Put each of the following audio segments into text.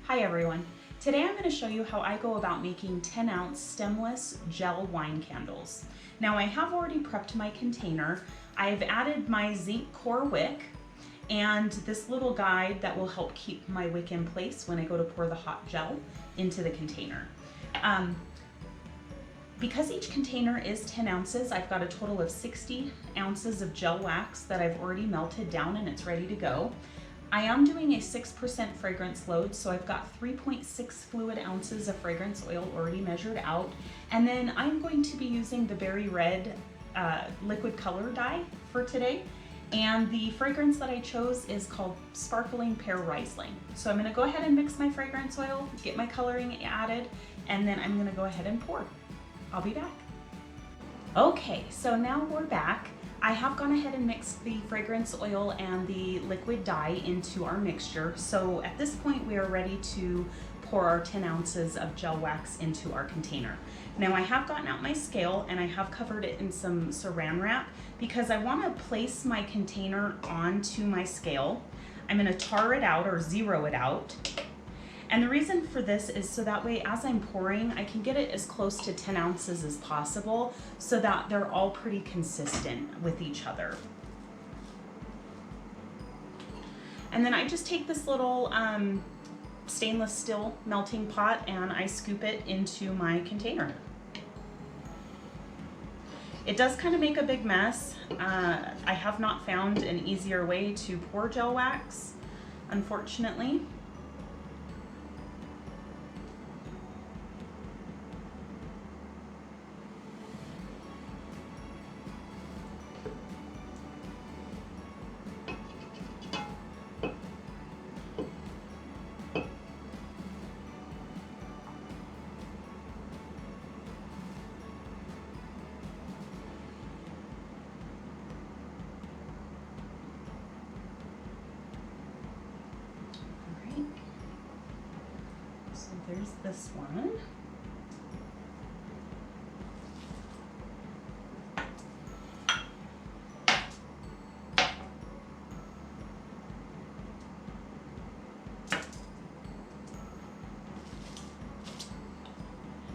Hi everyone. Today I'm going to show you how I go about making 10-ounce stemless gel wine candles. Now I have already prepped my container. I've added my zinc core wick and this little guide that will help keep my wick in place when I go to pour the hot gel into the container. Because each container is 10 ounces, I've got a total of 60 ounces of gel wax that I've already melted down and it's ready to go. I am doing a 6% fragrance load, so I've got 3.6 fluid ounces of fragrance oil already measured out. And then I'm going to be using the berry red liquid color dye for today. And the fragrance that I chose is called Sparkling Pear Reisling. So I'm gonna go ahead and mix my fragrance oil, get my coloring added, and then I'm gonna go ahead and pour. I'll be back. Okay, so now we're back. I have gone ahead and mixed the fragrance oil and the liquid dye into our mixture. So at this point we are ready to pour our 10 ounces of gel wax into our container. Now I have gotten out my scale and I have covered it in some saran wrap because I want to place my container onto my scale. I'm going to tar it out or zero it out. And the reason for this is so that way as I'm pouring, I can get it as close to 10 ounces as possible so that they're all pretty consistent with each other. And then I just take this little stainless steel melting pot and I scoop it into my container. It does kind of make a big mess. I have not found an easier way to pour gel wax, unfortunately. So there's this one.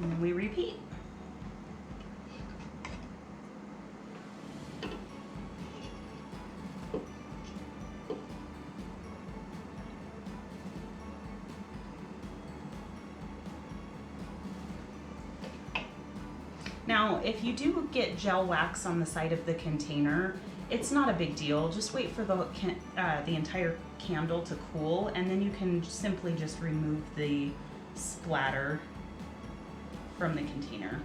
And then we repeat. Now, if you do get gel wax on the side of the container, it's not a big deal. Just wait for the entire candle to cool, and then you can simply just remove the splatter from the container.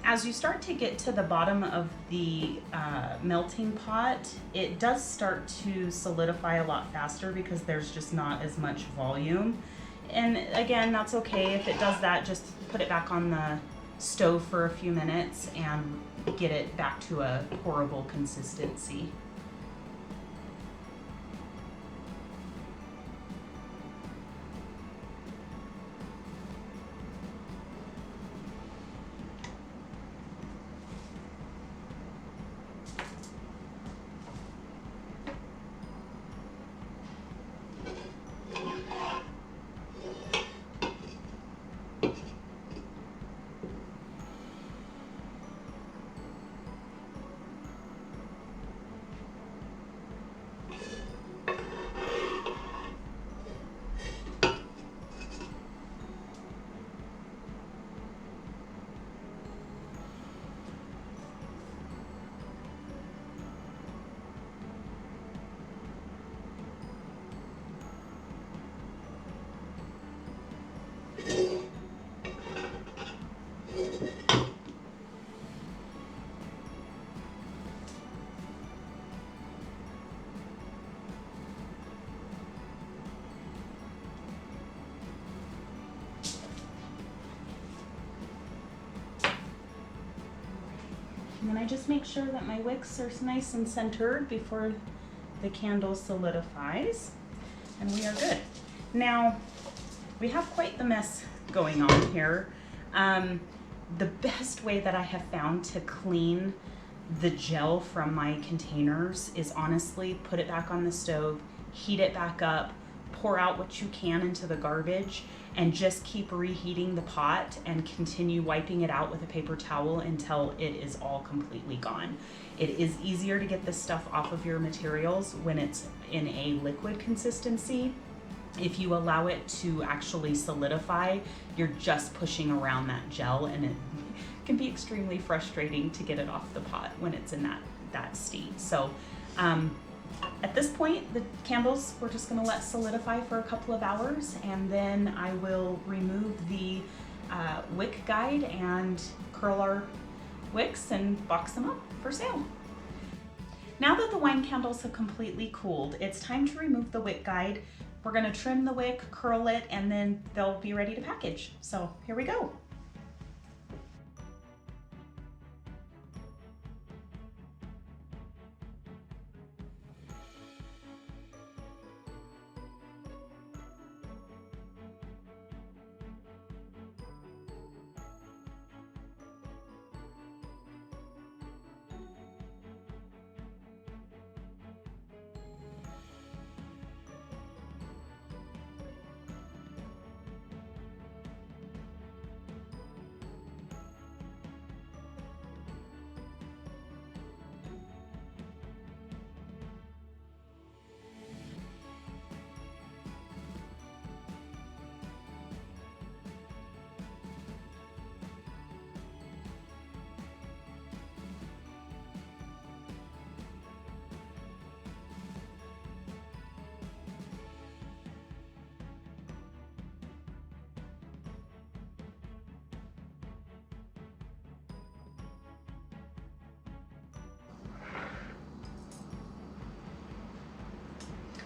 As you start to get to the bottom of the melting pot, it does start to solidify a lot faster because there's just not as much volume. And again, that's okay. If it does that, just put it back on the stove for a few minutes and get it back to a pourable consistency. And then I just make sure that my wicks are nice and centered before the candle solidifies, and we are good. Now, we have quite the mess going on here. The best way that I have found to clean the gel from my containers is honestly put it back on the stove, heat it back up, pour out what you can into the garbage, and just keep reheating the pot and continue wiping it out with a paper towel until it is all completely gone. It is easier to get this stuff off of your materials when it's in a liquid consistency. If you allow it to actually solidify, you're just pushing around that gel, and it can be extremely frustrating to get it off the pot when it's in that state. So at this point, the candles we're just gonna let solidify for a couple of hours, and then I will remove the wick guide and curl our wicks and box them up for sale. Now that the wine candles have completely cooled, it's time to remove the wick guide. We're gonna trim the wick, curl it, and then they'll be ready to package. So here we go.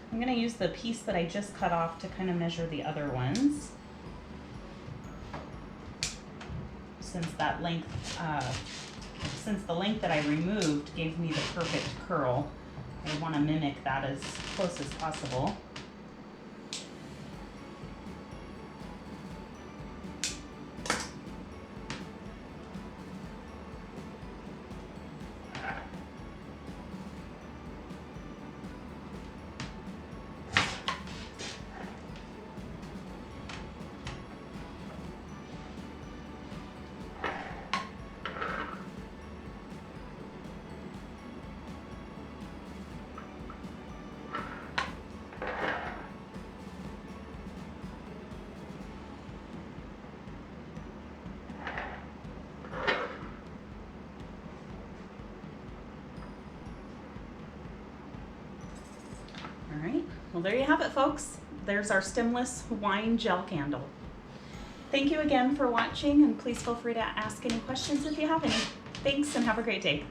I'm going to use the piece that I just cut off to kind of measure the other ones, since that length, since the length that I removed gave me the perfect curl. I want to mimic that as close as possible. All right, well, there you have it, folks. There's our Stemless Wine Gel Candle. Thank you again for watching, and please feel free to ask any questions if you have any. Thanks, and have a great day.